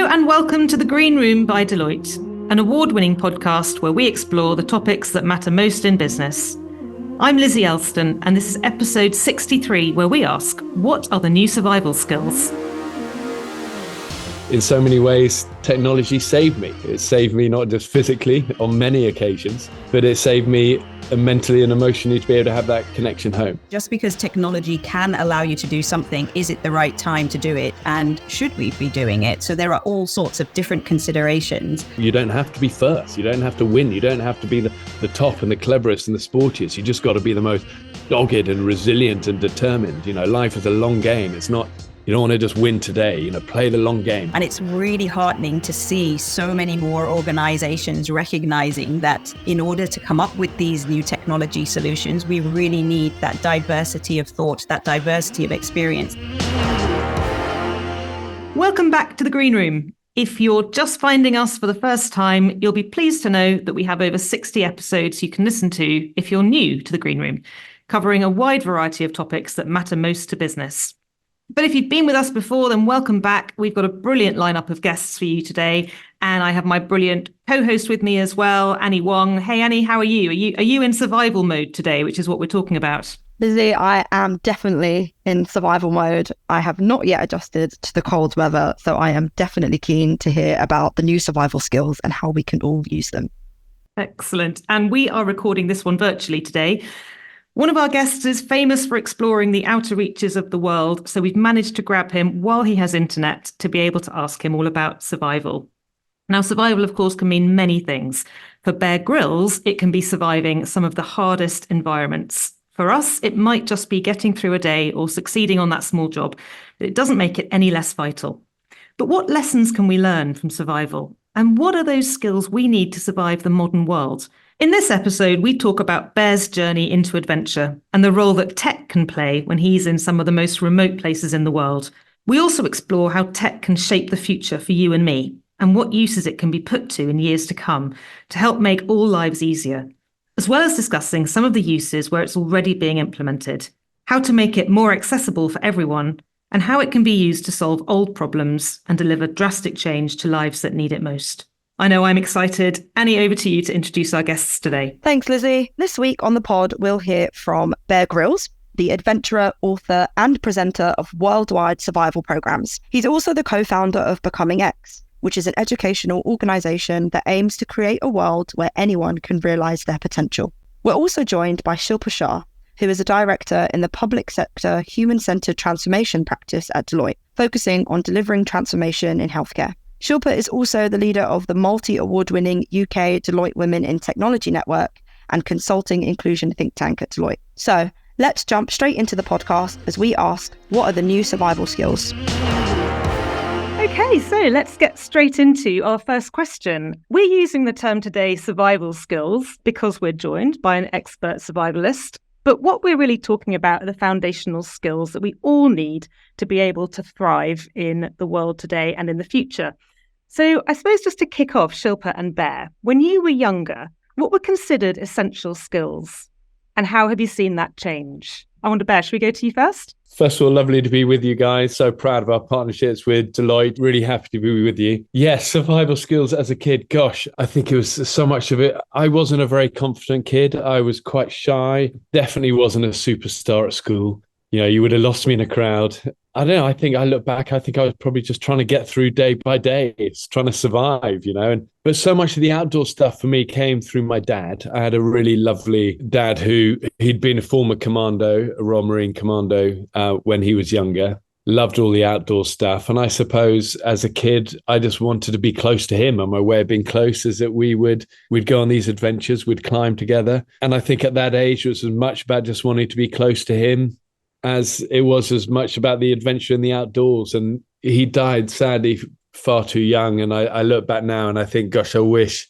and welcome to The Green Room by Deloitte, an award-winning podcast where we explore the topics that matter most in business. I'm Lizzie Elston, and this is episode 63, where we ask, what are the new survival skills? In so many ways, technology saved me. It saved me not just physically on many occasions, but it saved me mentally and emotionally to be able to have that connection home. Just because technology can allow you to do something, is it the right time to do it? And should we be doing it? So there are all sorts of different considerations. You don't have to be first. You don't have to win. You don't have to be the top and the cleverest and the sportiest. You just got to be the most dogged and resilient and determined. You know, life is a long game. It's not, you don't want to just win today, play the long game. And it's really heartening to see so many more organizations recognizing that in order to come up with these new technology solutions, we really need that diversity of thought, that diversity of experience. Welcome back to The Green Room. If you're just finding us for the first time, you'll be pleased to know that we have over 60 episodes you can listen to if you're new to The Green Room, covering a wide variety of topics that matter most to business. But if you've been with us before, then welcome back. We've got a brilliant lineup of guests for you today. And I have my brilliant co-host with me as well, Annie Wong. Hey, Annie, how are you? Are you in survival mode today, which is what we're talking about? Lizzie, I am definitely in survival mode. I have not yet adjusted to the cold weather, so I am definitely keen to hear about the new survival skills and how we can all use them. Excellent. And we are recording this one virtually today. One of our guests is famous for exploring the outer reaches of the world, so we've managed to grab him while he has internet to be able to ask him all about survival. Now, survival, of course, can mean many things. For Bear Grylls, it can be surviving some of the hardest environments. For us, it might just be getting through a day or succeeding on that small job, but it doesn't make it any less vital. But what lessons can we learn from survival? And what are those skills we need to survive the modern world? In this episode, we talk about Bear's journey into adventure and the role that tech can play when he's in some of the most remote places in the world. We also explore how tech can shape the future for you and me and what uses it can be put to in years to come to help make all lives easier, as well as discussing some of the uses where it's already being implemented, how to make it more accessible for everyone, and how it can be used to solve old problems and deliver drastic change to lives that need it most. I know I'm excited. Annie, over to you to introduce our guests today. Thanks, Lizzie. This week on the pod, we'll hear from Bear Grylls, the adventurer, author, and presenter of worldwide survival programs. He's also the co-founder of Becoming X, which is an educational organization that aims to create a world where anyone can realize their potential. We're also joined by Shilpa Shah, who is a director in the public sector human-centered transformation practice at Deloitte, focusing on delivering transformation in healthcare. Shilpa is also the leader of the multi-award-winning UK Deloitte Women in Technology Network and consulting inclusion think tank at Deloitte. So let's jump straight into the podcast as we ask, what are the new survival skills? Okay, so let's get straight into our first question. We're using the term today survival skills because we're joined by an expert survivalist. But what we're really talking about are the foundational skills that we all need to be able to thrive in the world today and in the future. So I suppose just to kick off, Shilpa and Bear, when you were younger, what were considered essential skills? And how have you seen that change? I wonder, Bear, should we go to you first? First of all, lovely to be with you guys. So proud of our partnerships with Deloitte. Really happy to be with you. Yes, survival skills as a kid. Gosh, I think it was so much of it. I wasn't a very confident kid. I was quite shy. Definitely wasn't a superstar at school. You would have lost me in a crowd. I don't know. I think I look back, I think I was probably just trying to get through day by day. It's trying to survive, But so much of the outdoor stuff for me came through my dad. I had a really lovely dad he'd been a former commando, a Royal Marine commando when he was younger. Loved all the outdoor stuff. And I suppose as a kid, I just wanted to be close to him. And my way of being close is that we'd go on these adventures, we'd climb together. And I think at that age, it was as much about just wanting to be close to him as it was as much about the adventure in the outdoors. And he died sadly far too young. And I look back now and I think, gosh, I wish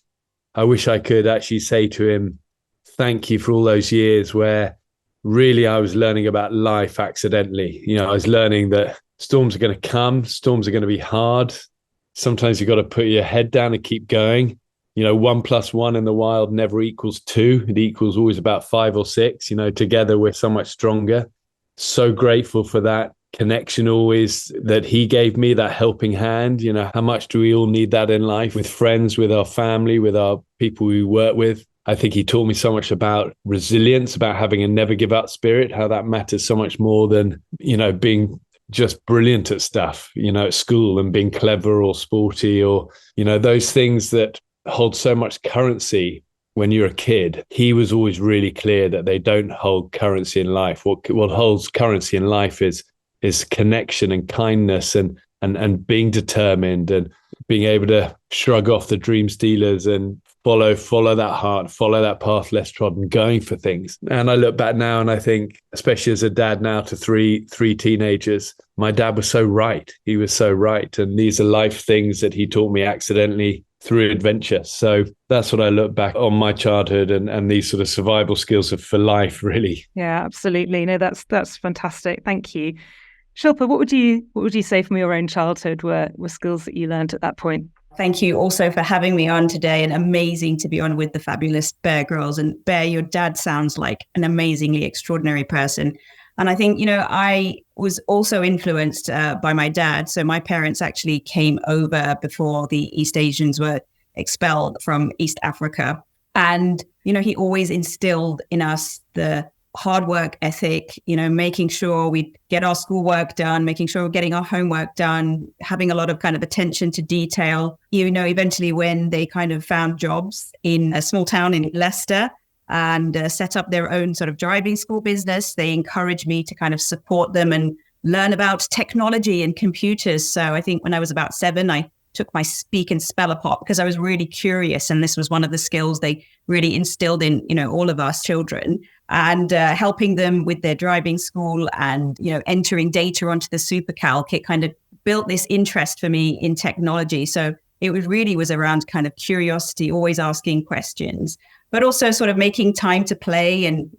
I could actually say to him, thank you for all those years where really I was learning about life accidentally. I was learning that storms are going to come, storms are going to be hard. Sometimes you've got to put your head down and keep going. 1 + 1 in the wild never equals 2. It equals always about 5 or 6. Together we're so much stronger. So grateful for that connection always that he gave me, that helping hand. How much do we all need that in life, with friends, with our family, with our people we work with? I think he taught me so much about resilience, about having a never give up spirit, how that matters so much more than, being just brilliant at stuff, at school, and being clever or sporty, or, those things that hold so much currency when you're a kid. He was always really clear that they don't hold currency in life. What holds currency in life is connection and kindness and being determined and being able to shrug off the dream stealers and follow that heart, follow that path less trodden, going for things. And I look back now and I think, especially as a dad now to three teenagers, my dad was so right. He was so right. And these are life things that he taught me accidentally through adventure. So that's what I look back on my childhood and these sort of survival skills for life, really. Yeah, absolutely. No, that's fantastic. Thank you. Shilpa, what would you say from your own childhood were skills that you learned at that point? Thank you also for having me on today, and amazing to be on with the fabulous Bear Grylls. And Bear, your dad sounds like an amazingly extraordinary person. And I think, I was also influenced by my dad. So my parents actually came over before the East Asians were expelled from East Africa. And, he always instilled in us the hard work ethic, making sure we get our schoolwork done, making sure we're getting our homework done, having a lot of kind of attention to detail. Eventually when they kind of found jobs in a small town in Leicester and set up their own sort of driving school business, they encouraged me to kind of support them and learn about technology and computers. So I think when I was about 7, I took my speak and spell apart because I was really curious. And this was one of the skills they really instilled in, all of us children, and helping them with their driving school and, entering data onto the SuperCalc. It kind of built this interest for me in technology. So it was around kind of curiosity, always asking questions, but also sort of making time to play and,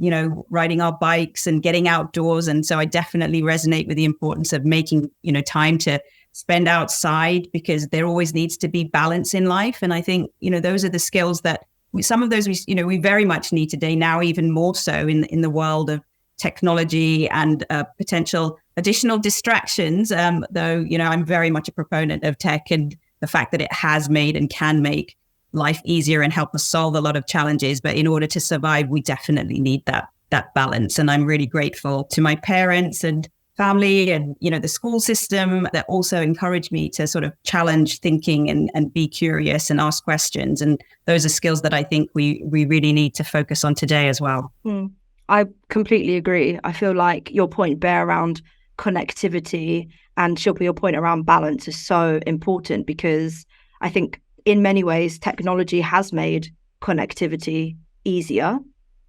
riding our bikes and getting outdoors. And so I definitely resonate with the importance of making, time to spend outside, because there always needs to be balance in life. And I think, those are the skills that some of those we very much need today, now even more so in the world of technology and potential additional distractions. Though, I'm very much a proponent of tech and the fact that it has made and can make life easier and help us solve a lot of challenges. But in order to survive, we definitely need that balance. And I'm really grateful to my parents and family and, the school system that also encouraged me to sort of challenge thinking and be curious and ask questions. And those are skills that I think we really need to focus on today as well. I completely agree. I feel like your point, Bear, around connectivity, and Shilpa, your point around balance is so important, because I think in many ways technology has made connectivity easier,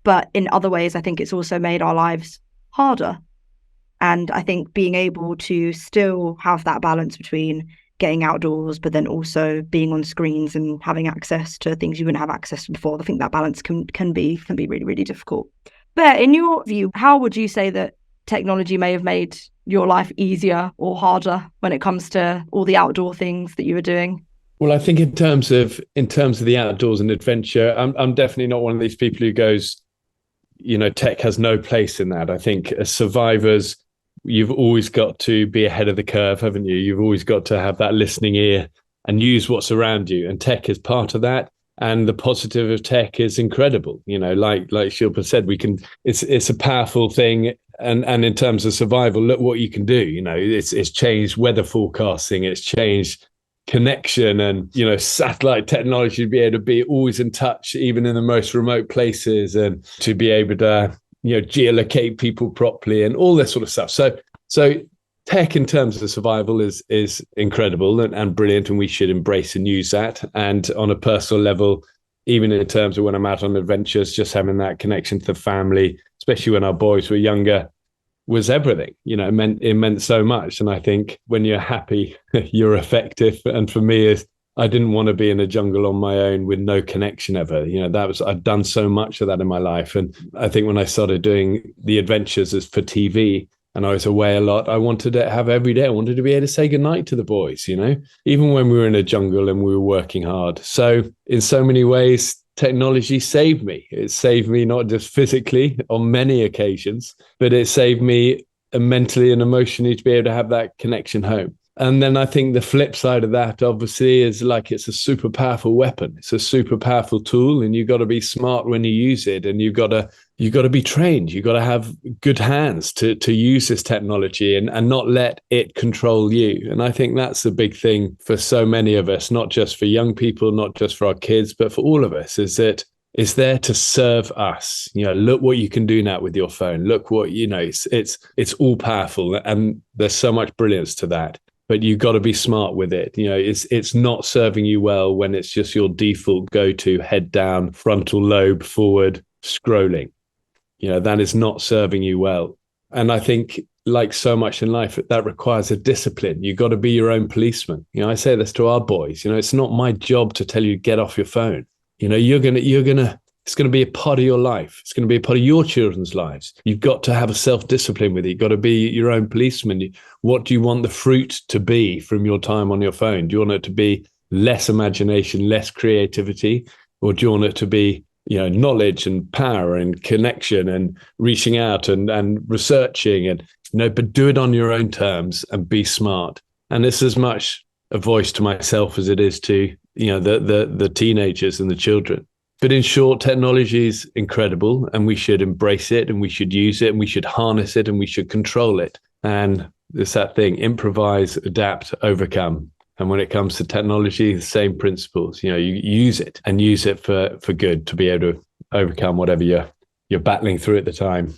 but in other ways I think it's also made our lives harder. And I think being able to still have that balance between getting outdoors, but then also being on screens and having access to things you wouldn't have access to before, I think that balance can be really, really difficult. But in your view, how would you say that technology may have made your life easier or harder when it comes to all the outdoor things that you were doing? Well, I think in terms of the outdoors and adventure, I'm definitely not one of these people who goes, tech has no place in that. I think as survivors, you've always got to be ahead of the curve, haven't you? You've always got to have that listening ear and use what's around you. And tech is part of that. And the positive of tech is incredible. Like Shilpa said, it's a powerful thing. And in terms of survival, look what you can do. It's changed weather forecasting. It's changed connection and, satellite technology to be able to be always in touch, even in the most remote places, and to be able to geolocate people properly and all this sort of stuff. So tech in terms of survival is incredible and brilliant, and we should embrace and use that. And on a personal level, even in terms of when I'm out on adventures, just having that connection to the family, especially when our boys were younger, was everything. It meant so much. And I think when you're happy, you're effective. And for me, I didn't want to be in a jungle on my own with no connection ever. I'd done so much of that in my life. And I think when I started doing the adventures as for TV and I was away a lot, I wanted to have every day. I wanted to be able to say goodnight to the boys, even when we were in a jungle and we were working hard. So in so many ways, technology saved me. It saved me not just physically on many occasions, but it saved me mentally and emotionally to be able to have that connection home. And then I think the flip side of that, obviously, is like it's a super powerful weapon. It's a super powerful tool, and you've got to be smart when you use it, and you've got to be trained. You've got to have good hands to use this technology and not let it control you. And I think that's the big thing for so many of us, not just for young people, not just for our kids, but for all of us, is that it's there to serve us. Look what you can do now with your phone. Look what, it's all powerful, and there's so much brilliance to that. But you've got to be smart with it. It's not serving you well when it's just your default go-to head down, frontal lobe forward scrolling. That is not serving you well. And I think, like so much in life, that requires a discipline. You've got to be your own policeman. I say this to our boys. It's not my job to tell you to get off your phone. It's going to be a part of your life. It's going to be a part of your children's lives. You've got to have a self-discipline with it. You've got to be your own policeman. What do you want the fruit to be from your time on your phone? Do you want it to be less imagination, less creativity? Or do you want it to be, knowledge and power and connection and reaching out and researching but do it on your own terms and be smart. And it's as much a voice to myself as it is to, the teenagers and the children. But in short, technology is incredible, and we should embrace it, and we should use it, and we should harness it, and we should control it. And it's that thing: improvise, adapt, overcome. And when it comes to technology, the same principles. You use it and use it for good to be able to overcome whatever you're battling through at the time.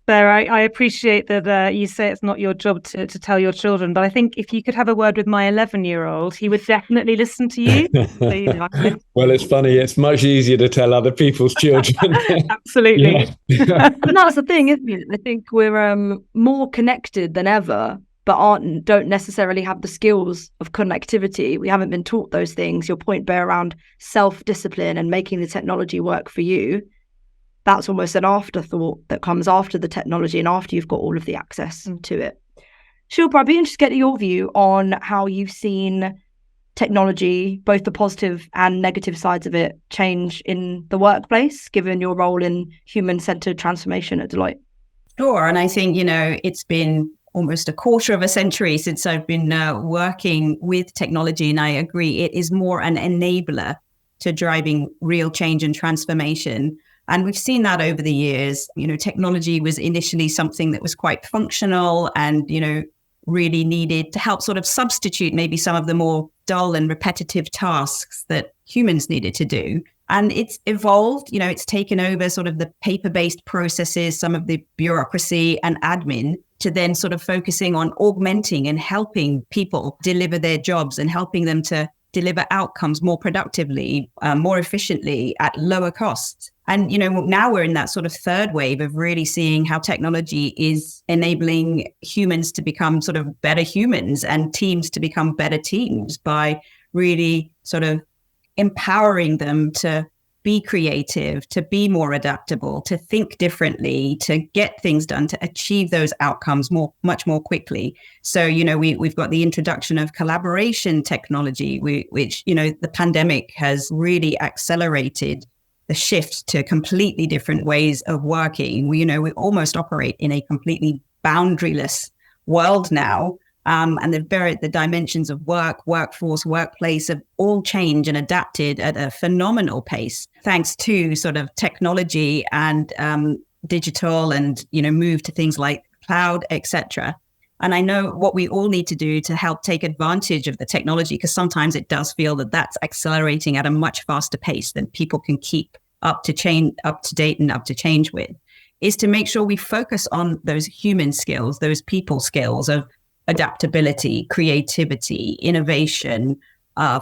Bear, I appreciate that you say it's not your job to tell your children, but I think if you could have a word with my 11-year-old, he would definitely listen to you. Well, it's funny. It's much easier to tell other people's children. Absolutely. And that's the thing, isn't it? I think we're more connected than ever, but don't necessarily have the skills of connectivity. We haven't been taught those things. Your point, Bear, around self-discipline and making the technology work for you. That's almost an afterthought that comes after the technology and after you've got all of the access to it. Shilpa, I'd be interested to get your view on how you've seen technology, both the positive and negative sides of it, change in the workplace, given your role in human-centered transformation at Deloitte. Sure. And I think, it's been almost a quarter of a century since I've been working with technology. And I agree, it is more an enabler to driving real change and transformation. And we've seen that over the years. Technology was initially something that was quite functional and, really needed to help sort of substitute maybe some of the more dull and repetitive tasks that humans needed to do. And it's evolved, it's taken over sort of the paper-based processes, some of the bureaucracy and admin, to then sort of focusing on augmenting and helping people deliver their jobs and helping them to deliver outcomes more productively, more efficiently at lower costs. And, now we're in that sort of third wave of really seeing how technology is enabling humans to become sort of better humans and teams to become better teams by really sort of empowering them to be creative, to be more adaptable, to think differently, to get things done, to achieve those outcomes much more quickly. So, we've got the introduction of collaboration technology, which, the pandemic has really accelerated the shift to completely different ways of working. We almost operate in a completely boundaryless world now. And the dimensions of work, workforce, workplace have all changed and adapted at a phenomenal pace, thanks to sort of technology and digital and, move to things like cloud, etc. And I know what we all need to do to help take advantage of the technology, because sometimes it does feel that that's accelerating at a much faster pace than people can keep up to date and up to change with, is to make sure we focus on those human skills, those people skills of adaptability, creativity, innovation,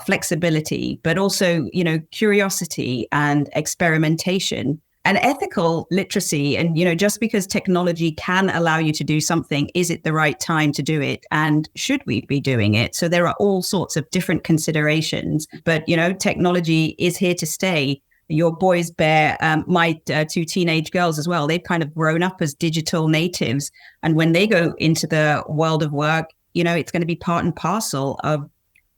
flexibility, but also, curiosity and experimentation and ethical literacy. And, just because technology can allow you to do something, is it the right time to do it? And should we be doing it? So there are all sorts of different considerations, but, technology is here to stay. Your boys, Bear, my two teenage girls as well, they've kind of grown up as digital natives. And when they go into the world of work, it's going to be part and parcel of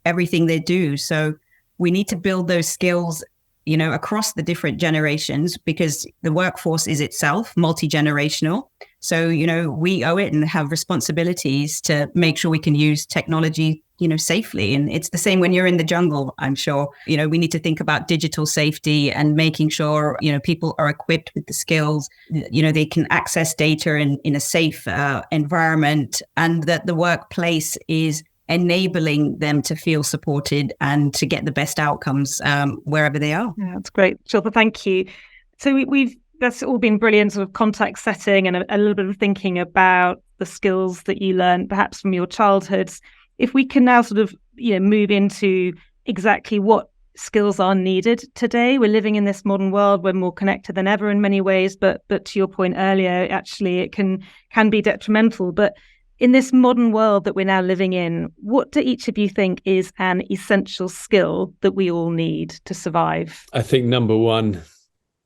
everything they do. So we need to build those skills, across the different generations, because the workforce is itself multi-generational. So, we owe it and have responsibilities to make sure we can use technology, safely. And it's the same when you're in the jungle, I'm sure. We need to think about digital safety and making sure, people are equipped with the skills, they can access data in a safe environment, and that the workplace is enabling them to feel supported and to get the best outcomes wherever they are. Yeah, that's great. Shilpa, thank you. So that's all been brilliant, sort of context setting and a little bit of thinking about the skills that you learned perhaps from your childhoods. If we can now sort of, move into exactly what skills are needed today. We're living in this modern world. We're more connected than ever in many ways, but to your point earlier, actually it can be detrimental. But in this modern world that we're now living in, what do each of you think is an essential skill that we all need to survive? I think number one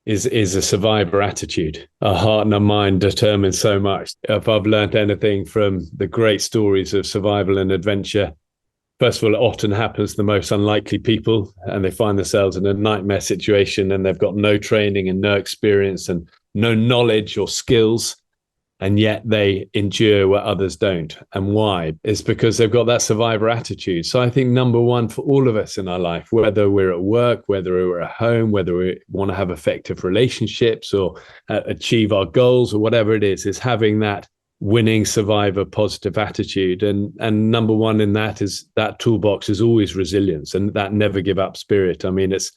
is a survivor attitude. Our heart and our mind determine so much. If I've learned anything from the great stories of survival and adventure, first of all, it often happens to the most unlikely people, and they find themselves in a nightmare situation and they've got no training and no experience and no knowledge or skills. And yet they endure what others don't. And why? It's because they've got that survivor attitude. So I think number one for all of us in our life, whether we're at work, whether we're at home, whether we want to have effective relationships or achieve our goals or whatever it is having that winning survivor positive attitude. And number one in that is that toolbox is always resilience and that never give up spirit. I mean, it's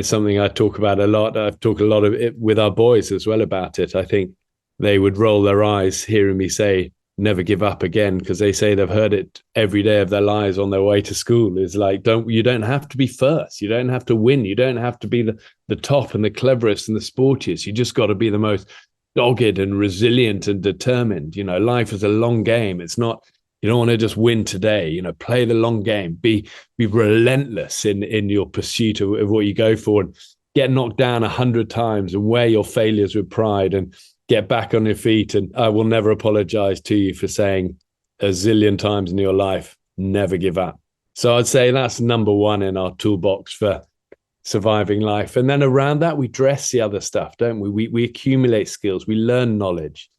something I talk about a lot. I've talked a lot of it with our boys as well about it. I think they would roll their eyes hearing me say, never give up again, because they say they've heard it every day of their lives on their way to school. It's like, you don't have to be first. You don't have to win. You don't have to be the top and the cleverest and the sportiest. You just got to be the most dogged and resilient and determined. Life is a long game. It's not, you don't want to just win today, play the long game, be relentless in your pursuit of what you go for, and get knocked down 100 times and wear your failures with pride and get back on your feet. And I will never apologize to you for saying a zillion times in your life, never give up. So I'd say that's number one in our toolbox for surviving life. And then around that, we dress the other stuff, don't we? We accumulate skills, we learn knowledge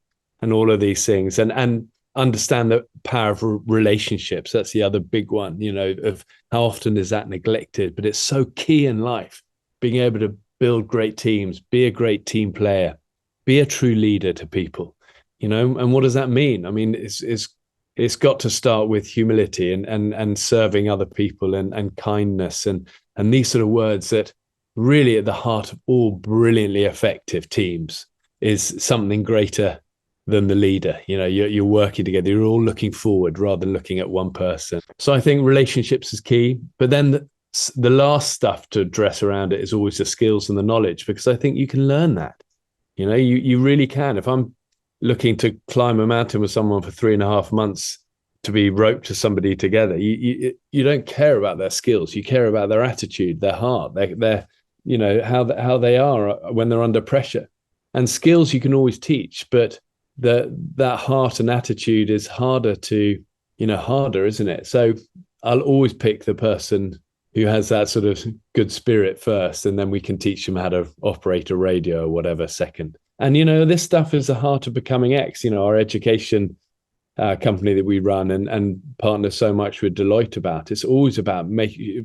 and all of these things, and understand the power of relationships. That's the other big one, of how often is that neglected, but it's so key in life, being able to build great teams, be a great team player, be a true leader to people, and what does that mean? I mean, it's got to start with humility and serving other people and kindness and these sort of words that really at the heart of all brilliantly effective teams is something greater than the leader. You're working together, you're all looking forward rather than looking at one person. So I think relationships is key, but then the last stuff to address around it is always the skills and the knowledge, because I think you can learn that. You really can. If I'm looking to climb a mountain with someone for 3.5 months to be roped to somebody together, you don't care about their skills. You care about their attitude, their heart, their how they are when they're under pressure. And skills you can always teach, but that heart and attitude is harder, isn't it? So I'll always pick the person who has that sort of good spirit first, and then we can teach them how to operate a radio or whatever second. And, this stuff is the heart of Becoming X, our education company that we run and partner so much with Deloitte about. It's always about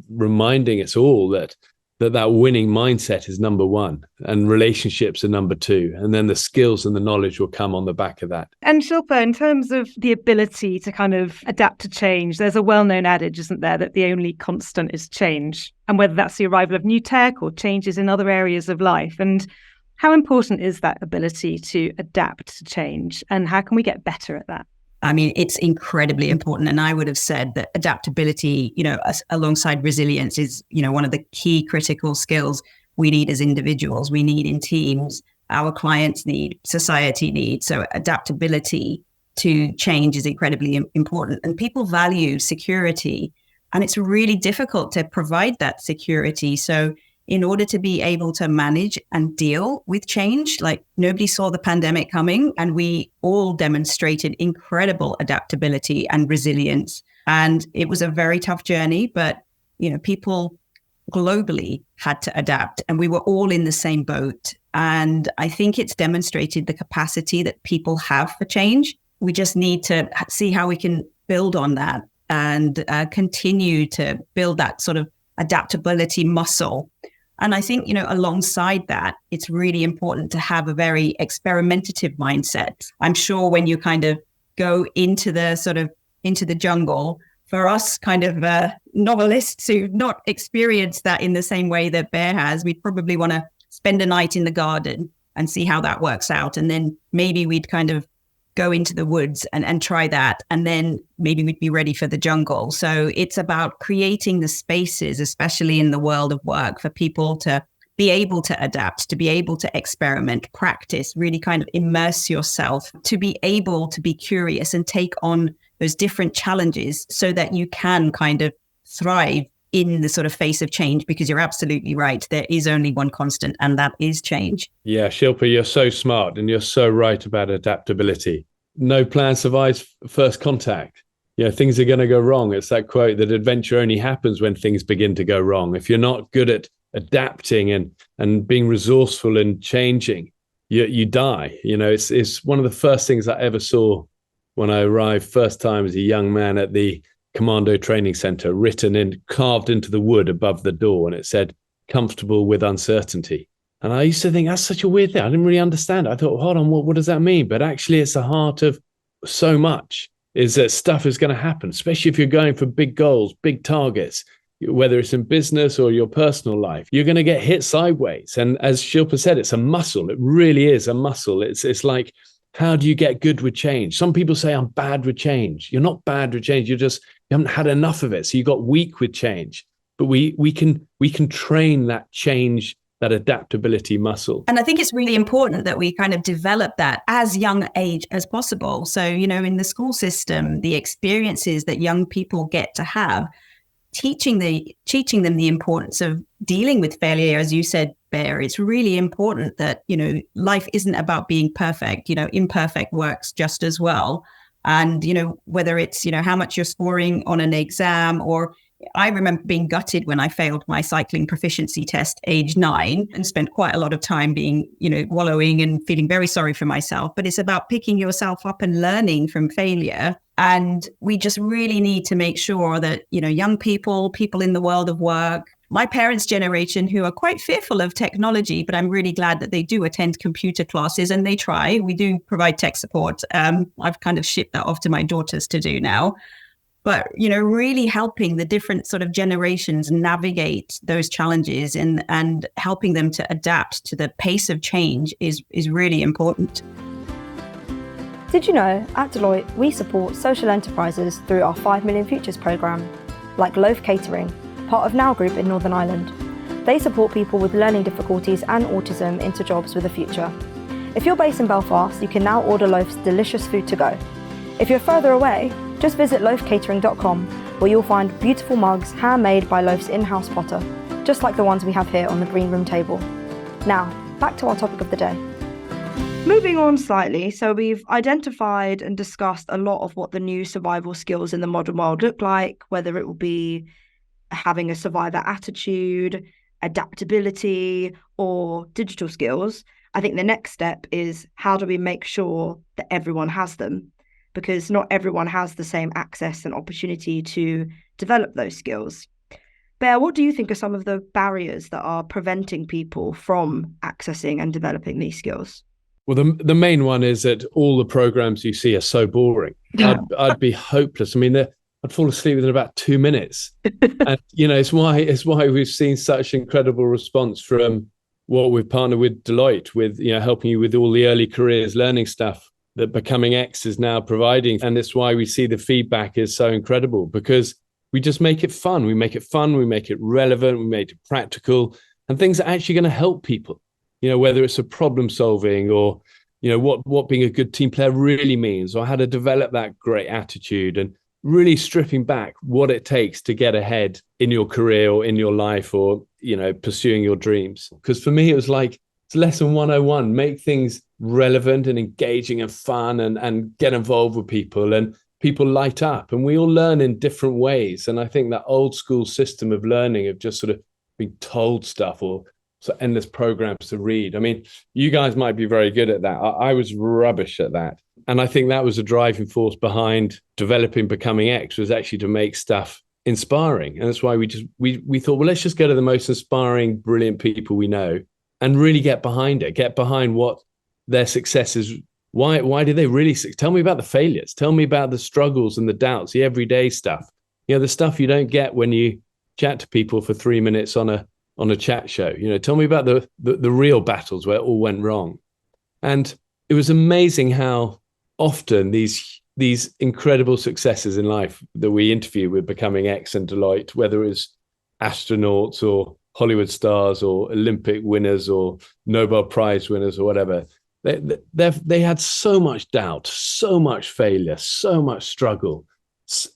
reminding us all that winning mindset is number one and relationships are number two. And then the skills and the knowledge will come on the back of that. And Shilpa, in terms of the ability to kind of adapt to change, there's a well-known adage, isn't there, that the only constant is change. And whether that's the arrival of new tech or changes in other areas of life. And how important is that ability to adapt to change? And how can we get better at that? I mean, it's incredibly important. And I would have said that adaptability, alongside resilience is, one of the key critical skills we need as individuals, we need in teams, our clients need, society needs. So adaptability to change is incredibly important. And people value security, and it's really difficult to provide that security. So in order to be able to manage and deal with change, like nobody saw the pandemic coming, and we all demonstrated incredible adaptability and resilience. And it was a very tough journey, but, people globally had to adapt, and we were all in the same boat. And I think it's demonstrated the capacity that people have for change. We just need to see how we can build on that and continue to build that sort of adaptability muscle. And I think, alongside that, it's really important to have a very experimentative mindset. I'm sure when you kind of go into the jungle, for us kind of novelists who've not experienced that in the same way that Bear has, we'd probably want to spend a night in the garden and see how that works out. And then maybe we'd kind of go into the woods and try that. And then maybe we'd be ready for the jungle. So it's about creating the spaces, especially in the world of work, for people to be able to adapt, to be able to experiment, practice, really kind of immerse yourself, to be able to be curious and take on those different challenges so that you can kind of thrive in the sort of face of change, because you're absolutely right. There is only one constant, and that is change. Yeah, Shilpa, you're so smart and you're so right about adaptability. No plan survives first contact. Things are going to go wrong. It's that quote that adventure only happens when things begin to go wrong. If you're not good at adapting and being resourceful and changing, you die. It's one of the first things I ever saw when I arrived first time as a young man at the Commando Training Center, carved into the wood above the door, and it said, "Comfortable with uncertainty." And I used to think that's such a weird thing. I didn't really understand it. I thought, hold on, what does that mean? But actually, it's the heart of so much, is that stuff is going to happen, especially if you're going for big goals, big targets, whether it's in business or your personal life. You're going to get hit sideways. And as Shilpa said, it's a muscle. It really is a muscle. It's like, how do you get good with change? Some people say, I'm bad with change. You're not bad with change. You haven't had enough of it. So you got weak with change. But we can train that change, that adaptability muscle. And I think it's really important that we kind of develop that as young age as possible. So, in the school system, the experiences that young people get to have, teaching them the importance of dealing with failure, as you said, Bear. It's really important that, life isn't about being perfect. Imperfect works just as well. And, whether it's, how much you're scoring on an exam, or I remember being gutted when I failed my cycling proficiency test age 9 and spent quite a lot of time being, wallowing and feeling very sorry for myself. But it's about picking yourself up and learning from failure. And we just really need to make sure that, young people in the world of work, my parents' generation, who are quite fearful of technology, but I'm really glad that they do attend computer classes and they try. We do provide tech support. I've kind of shipped that off to my daughters to do now. But, really helping the different sort of generations navigate those challenges and helping them to adapt to the pace of change is really important. Did you know, at Deloitte, we support social enterprises through our 5 Million Futures programme, like Loaf Catering, part of Now Group in Northern Ireland. They support people with learning difficulties and autism into jobs with a future. If you're based in Belfast, you can now order Loaf's delicious food to go. If you're further away, just visit loafcatering.com, where you'll find beautiful mugs handmade by Loaf's in-house potter, just like the ones we have here on the green room table. Now, back to our topic of the day. Moving on slightly, so we've identified and discussed a lot of what the new survival skills in the modern world look like, whether it will be having a survivor attitude, adaptability, or digital skills. I think the next step is, how do we make sure that everyone has them? Because not everyone has the same access and opportunity to develop those skills. Bear, what do you think are some of the barriers that are preventing people from accessing and developing these skills? Well, the main one is that all the programs you see are so boring. I'd be hopeless. I mean, I'd fall asleep within about 2 minutes. And, it's why we've seen such incredible response from what we've partnered with Deloitte with, helping you with all the early careers learning stuff that Becoming X is now providing. And it's why we see the feedback is so incredible, because we just make it fun. We make it fun. We make it relevant. We make it practical, and things are actually going to help people. Whether it's a problem solving or, what being a good team player really means, or how to develop that great attitude, and really stripping back what it takes to get ahead in your career or in your life, or, pursuing your dreams. Because for me, it was like, it's lesson 101, make things relevant and engaging and fun, and get involved with people, and people light up, and we all learn in different ways. And I think that old school system of learning, of just sort of being told stuff or endless programs to read. I mean, you guys might be very good at that. I was rubbish at that. And I think that was a driving force behind developing Becoming X, was actually to make stuff inspiring. And that's why we thought, well, let's just go to the most inspiring, brilliant people we know and really get behind it, get behind what their success is. Why did they really succeed? Tell me about the failures. Tell me about the struggles and the doubts, the everyday stuff. The stuff you don't get when you chat to people for 3 minutes on a chat show. Tell me about the real battles where it all went wrong. And it was amazing how often these incredible successes in life that we interview with Becoming X and Deloitte, whether it's astronauts or Hollywood stars or Olympic winners or Nobel Prize winners or whatever, they had so much doubt, so much failure, so much struggle,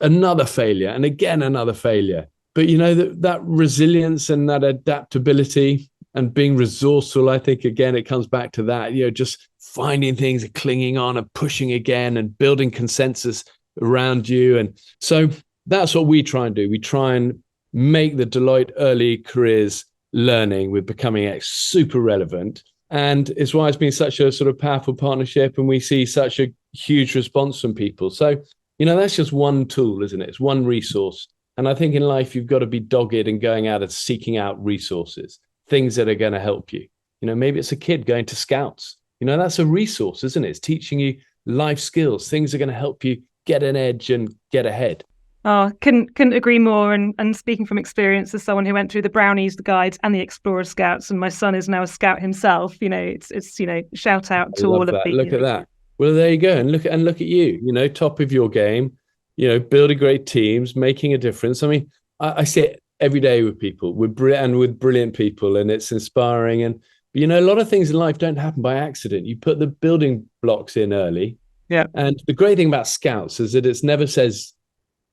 another failure, and again another failure. But that resilience and that adaptability and being resourceful, I think again it comes back to that. Just finding things and clinging on and pushing again and building consensus around you. And so that's what we try and do. We try and make the Deloitte early careers learning with Becoming X super relevant. And it's why it's been such a sort of powerful partnership, and we see such a huge response from people. So, that's just one tool, isn't it? It's one resource. And I think in life, you've got to be dogged and going out and seeking out resources, things that are going to help you. Maybe it's a kid going to Scouts. That's a resource, isn't it? It's teaching you life skills, things are going to help you get an edge and get ahead. Oh, couldn't agree more. And speaking from experience as someone who went through the Brownies, the Guides and the Explorer Scouts, and my son is now a Scout himself, it's shout out to all of the. Look at that. Well, there you go. And look at you, top of your game, building great teams, making a difference. I mean, I see it every day with people, with brilliant people, and it's inspiring. And, a lot of things in life don't happen by accident. You put the building blocks in early. Yeah. And the great thing about Scouts is that it never says,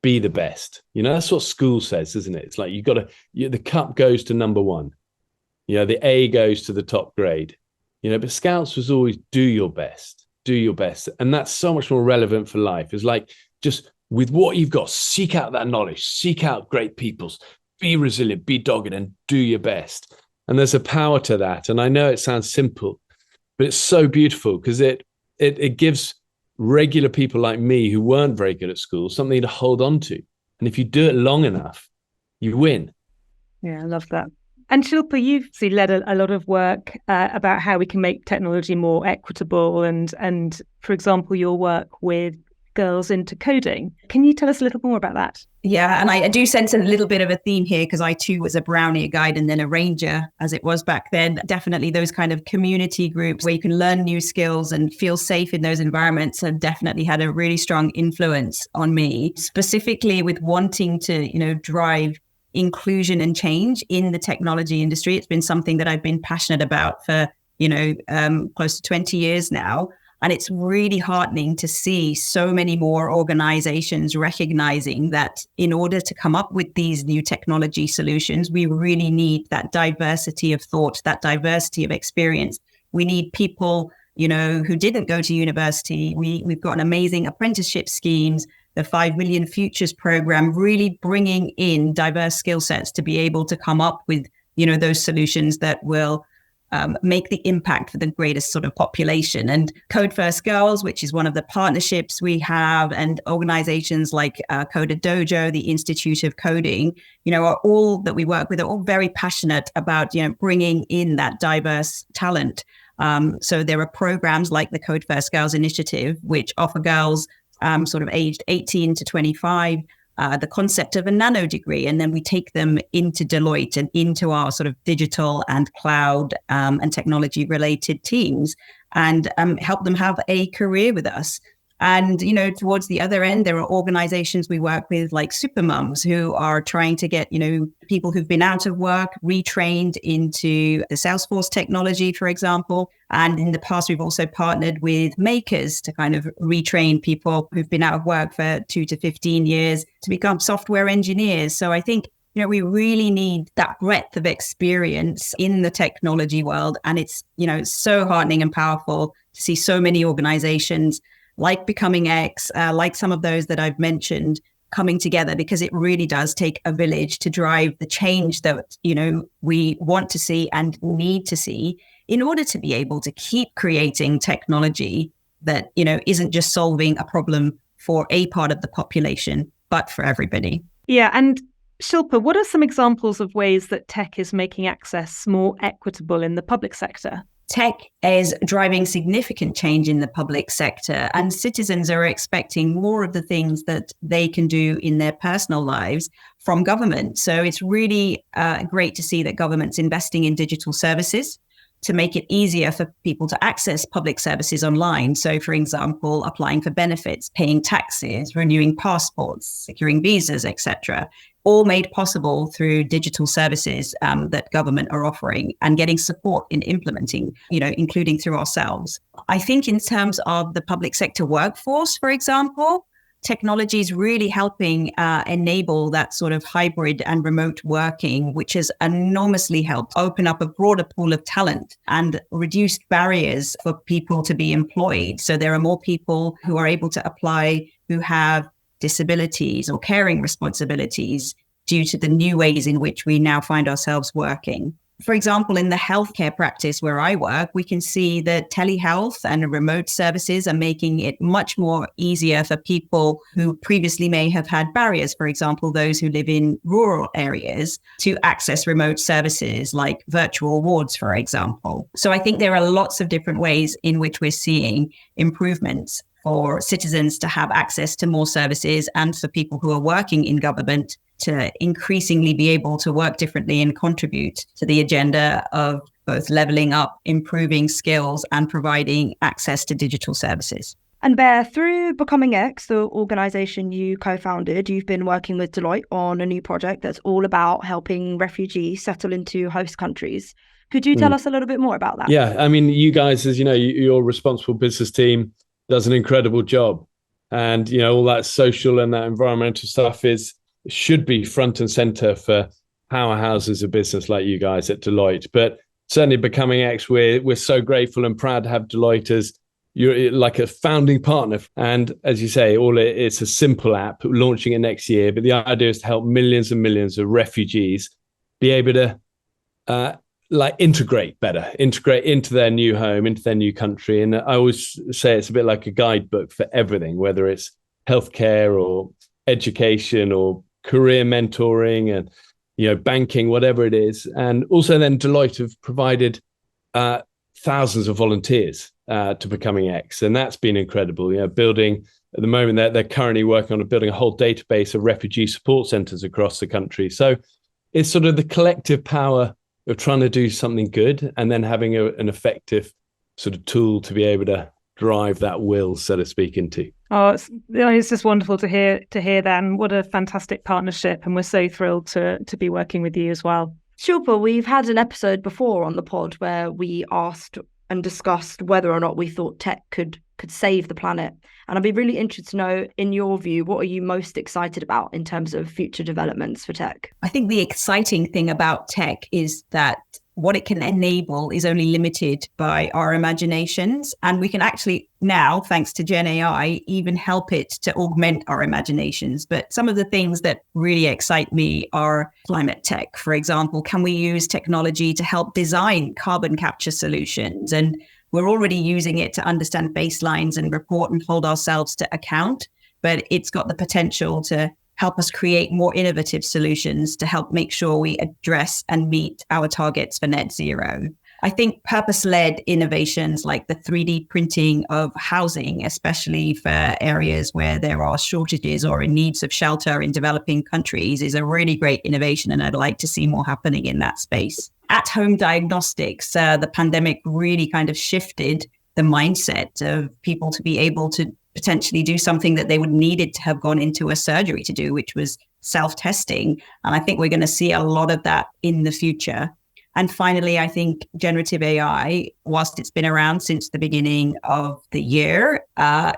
be the best. That's what school says, isn't it? It's like the cup goes to number one. The A goes to the top grade. But Scouts was always do your best. And that's so much more relevant for life. It's like, just with what you've got, seek out that knowledge, seek out great peoples, be resilient, be dogged, and do your best. And there's a power to that. And I know it sounds simple, but it's so beautiful because it gives regular people like me who weren't very good at school something to hold on to. And if you do it long enough, you win. Yeah, I love that. And Shilpa, you've led a lot of work about how we can make technology more equitable and for example, your work with girls into coding. Can you tell us a little more about that? Yeah, and I do sense a little bit of a theme here because I too was a Brownie, a Guide, and then a Ranger as it was back then. Definitely those kind of community groups where you can learn new skills and feel safe in those environments have definitely had a really strong influence on me, specifically with wanting to, drive inclusion and change in the technology industry. It's been something that I've been passionate about for, close to 20 years now. And it's really heartening to see so many more organizations recognizing that in order to come up with these new technology solutions, we really need that diversity of thought, that diversity of experience. We need people, who didn't go to university. We've got an amazing apprenticeship schemes, the 5 Million Futures program, really bringing in diverse skill sets to be able to come up with, those solutions that will make the impact for the greatest sort of population. And Code First Girls, which is one of the partnerships we have, and organizations like Coder Dojo, the Institute of Coding, are all that we work with, are all very passionate about, bringing in that diverse talent. So there are programs like the Code First Girls initiative, which offer girls sort of aged 18 to 25, the concept of a nano degree, and then we take them into Deloitte and into our sort of digital and cloud and technology related teams and help them have a career with us. And, towards the other end, there are organizations we work with like Supermums who are trying to get, people who've been out of work retrained into the Salesforce technology, for example. And in the past, we've also partnered with makers to kind of retrain people who've been out of work for 2 to 15 years to become software engineers. So I think, we really need that breadth of experience in the technology world. And it's, so heartening and powerful to see so many organizations like Becoming X, like some of those that I've mentioned, coming together, because it really does take a village to drive the change that, we want to see and need to see in order to be able to keep creating technology that, isn't just solving a problem for a part of the population, but for everybody. Yeah. And Shilpa, what are some examples of ways that tech is making access more equitable in the public sector? Tech is driving significant change in the public sector, and citizens are expecting more of the things that they can do in their personal lives from government. So it's really great to see that government's investing in digital services to make it easier for people to access public services online. So, for example, applying for benefits, paying taxes, renewing passports, securing visas, etc., all made possible through digital services that government are offering and getting support in implementing, including through ourselves. I think in terms of the public sector workforce, for example, technology is really helping enable that sort of hybrid and remote working, which has enormously helped open up a broader pool of talent and reduced barriers for people to be employed. So there are more people who are able to apply who have disabilities or caring responsibilities due to the new ways in which we now find ourselves working. For example, in the healthcare practice where I work, we can see that telehealth and remote services are making it much more easier for people who previously may have had barriers, for example, those who live in rural areas, to access remote services like virtual wards, for example. So I think there are lots of different ways in which we're seeing improvements for citizens to have access to more services, and for people who are working in government to increasingly be able to work differently and contribute to the agenda of both leveling up, improving skills, and providing access to digital services. And Bear, through Becoming X, the organisation you co-founded, you've been working with Deloitte on a new project that's all about helping refugees settle into host countries. Could you tell us a little bit more about that? Yeah, I mean, you guys, as you know, your responsible business team does an incredible job. And, all that social and that environmental stuff should be front and center for powerhouses of business like you guys at Deloitte. But certainly Becoming X, we're so grateful and proud to have Deloitte as you're like a founding partner. And as you say, it's a simple app, launching it next year. But the idea is to help millions and millions of refugees be able to integrate into their new home, into their new country. And I always say it's a bit like a guidebook for everything, whether it's healthcare or education or career mentoring and banking, whatever it is. And also then Deloitte have provided thousands of volunteers to Becoming X, and that's been incredible. Building at the moment they're currently working on building a whole database of refugee support centers across the country. So it's sort of the collective power of trying to do something good and then having an effective sort of tool to be able to drive that will, so to speak, into. Oh, it's just wonderful to hear that. And what a fantastic partnership. And we're so thrilled to be working with you as well. Shilpa, we've had an episode before on the pod where we asked and discussed whether or not we thought tech could save the planet. And I'd be really interested to know, in your view, what are you most excited about in terms of future developments for tech? I think the exciting thing about tech is that what it can enable is only limited by our imaginations. And we can actually now, thanks to Gen AI, even help it to augment our imaginations. But some of the things that really excite me are climate tech. For example, can we use technology to help design carbon capture solutions? And we're already using it to understand baselines and report and hold ourselves to account. But it's got the potential to help us create more innovative solutions to help make sure we address and meet our targets for net zero. I think purpose-led innovations like the 3D printing of housing, especially for areas where there are shortages or in needs of shelter in developing countries, is a really great innovation, and I'd like to see more happening in that space. At-home diagnostics, the pandemic really kind of shifted the mindset of people to be able to potentially do something that they would needed to have gone into a surgery to do, which was self-testing. And I think we're going to see a lot of that in the future. And finally, I think generative AI, whilst it's been around since the beginning of the year,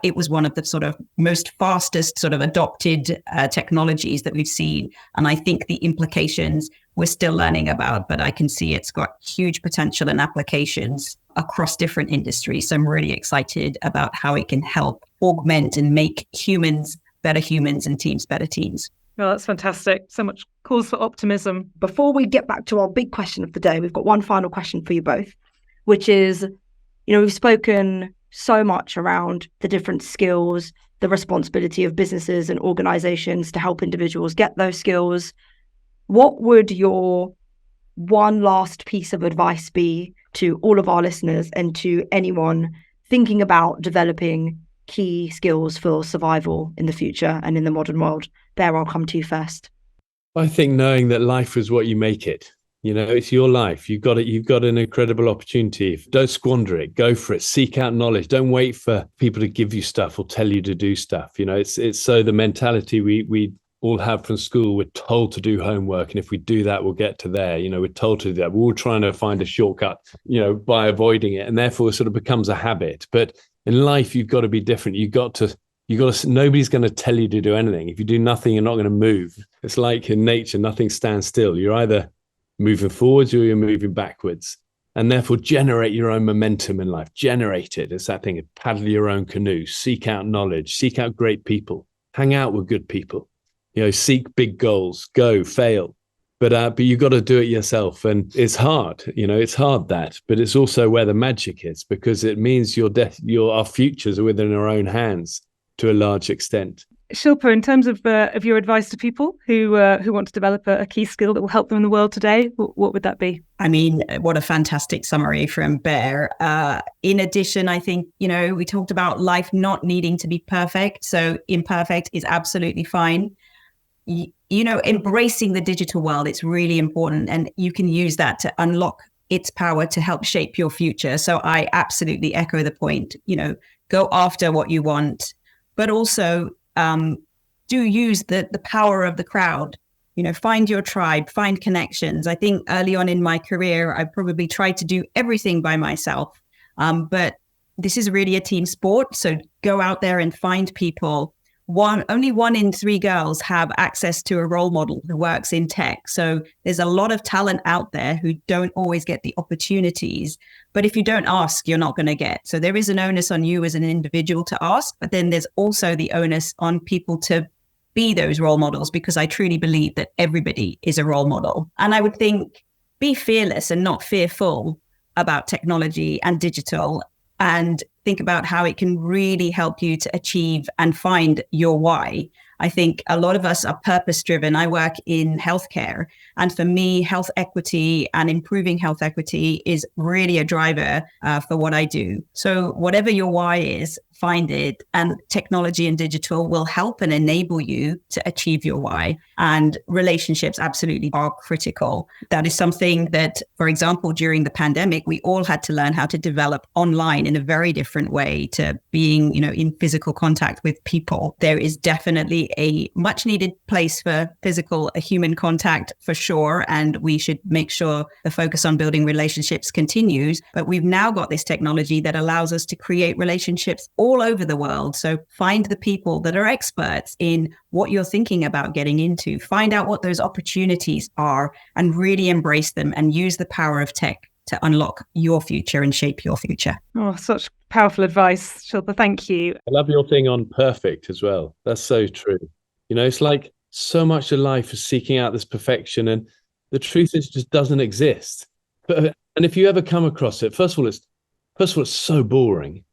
it was one of the sort of most fastest sort of adopted technologies that we've seen. And I think the implications we're still learning about, but I can see it's got huge potential and applications across different industries. So I'm really excited about how it can help augment and make humans better humans and teams better teams. Well, that's fantastic. So much cause for optimism. Before we get back to our big question of the day, we've got one final question for you both, which is, we've spoken so much around the different skills, the responsibility of businesses and organizations to help individuals get those skills. What would your one last piece of advice be to all of our listeners and to anyone thinking about developing key skills for survival in the future and in the modern world? Bear, I'll come to you first. I think knowing that life is what you make it. It's your life. You've got an incredible opportunity. Don't squander it. Go for it. Seek out knowledge. Don't wait for people to give you stuff or tell you to do stuff. It's so the mentality we all have from school. We're told to do homework, and if we do that, we'll get to there. We're told to do that. We're all trying to find a shortcut, by avoiding it, and therefore it sort of becomes a habit. But in life, you've got to be different. You've got to. Nobody's going to tell you to do anything. If you do nothing, you're not going to move. It's like in nature, nothing stands still. You're either moving forwards or you're moving backwards. And therefore generate your own momentum in life. Generate it. It's that thing of paddle your own canoe, seek out knowledge, seek out great people, hang out with good people, seek big goals, go, fail. But you've got to do it yourself. And it's hard, it's hard but it's also where the magic is, because it means our futures are within our own hands to a large extent. Shilpa, in terms of your advice to people who want to develop a key skill that will help them in the world today, what would that be? I mean, what a fantastic summary from Bear. In addition, I think, we talked about life not needing to be perfect. So imperfect is absolutely fine. Embracing the digital world, it's really important. And you can use that to unlock its power to help shape your future. So I absolutely echo the point, go after what you want, but also do use the power of the crowd. Find your tribe, find connections. I think early on in my career, I probably tried to do everything by myself. But this is really a team sport. So go out there and find people. Only 1 in 3 girls have access to a role model who works in tech. So there's a lot of talent out there who don't always get the opportunities. But if you don't ask, you're not going to get. So there is an onus on you as an individual to ask, but then there's also the onus on people to be those role models, because I truly believe that everybody is a role model. And I would think, be fearless and not fearful about technology and digital, and think about how it can really help you to achieve and find your why. I think a lot of us are purpose-driven. I work in healthcare, and for me, health equity and improving health equity is really a driver for what I do. So whatever your why is, find it, and technology and digital will help and enable you to achieve your why. And relationships absolutely are critical. That is something that, for example, during the pandemic, we all had to learn how to develop online in a very different way to being, in physical contact with people. There is definitely a much needed place for a human contact for sure. And we should make sure the focus on building relationships continues. But we've now got this technology that allows us to create relationships all over the world. So find the people that are experts in what you're thinking about getting into, find out what those opportunities are, and really embrace them and use the power of tech to unlock your future and shape your future. Oh, such powerful advice, Shilpa. Thank you. I love your thing on perfect as well. That's so true. It's like so much of life is seeking out this perfection, and the truth is it just doesn't exist. And if you ever come across it, first of all, it's so boring.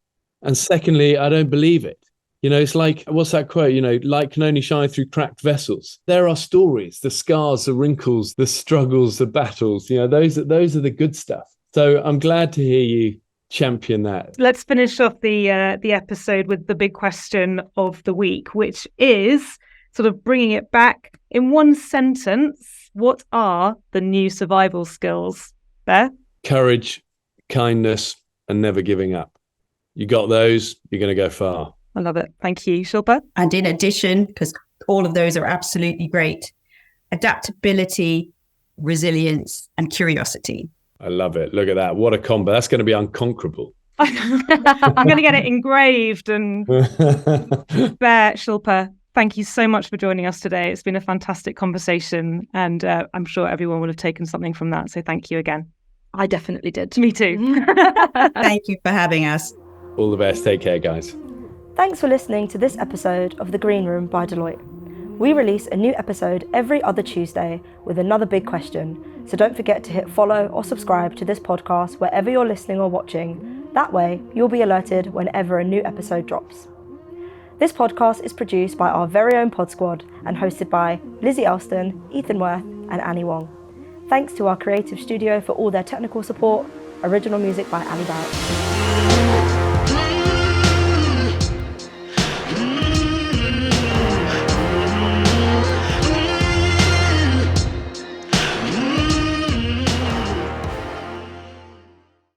And secondly, I don't believe it. It's like, what's that quote? Light can only shine through cracked vessels. There are stories, the scars, the wrinkles, the struggles, the battles. Those are the good stuff. So I'm glad to hear you champion that. Let's finish off the episode with the big question of the week, which is sort of bringing it back in one sentence. What are the new survival skills? Bear? Courage, kindness, and never giving up. You got those, you're going to go far. I love it. Thank you, Shilpa. And in addition, because all of those are absolutely great, adaptability, resilience, and curiosity. I love it. Look at that. What a combo. That's going to be unconquerable. I'm going to get it engraved. And Bear, Shilpa, thank you so much for joining us today. It's been a fantastic conversation, and I'm sure everyone will have taken something from that. So thank you again. I definitely did. Me too. Thank you for having us. All the best. Take care, guys. Thanks for listening to this episode of The Green Room by Deloitte. We release a new episode every other Tuesday with another big question, so don't forget to hit follow or subscribe to this podcast wherever you're listening or watching. That way, you'll be alerted whenever a new episode drops. This podcast is produced by our very own Pod Squad and hosted by Lizzie Elston, Ethan Worth and Annie Wong. Thanks to our creative studio for all their technical support. Original music by Ali Barrett.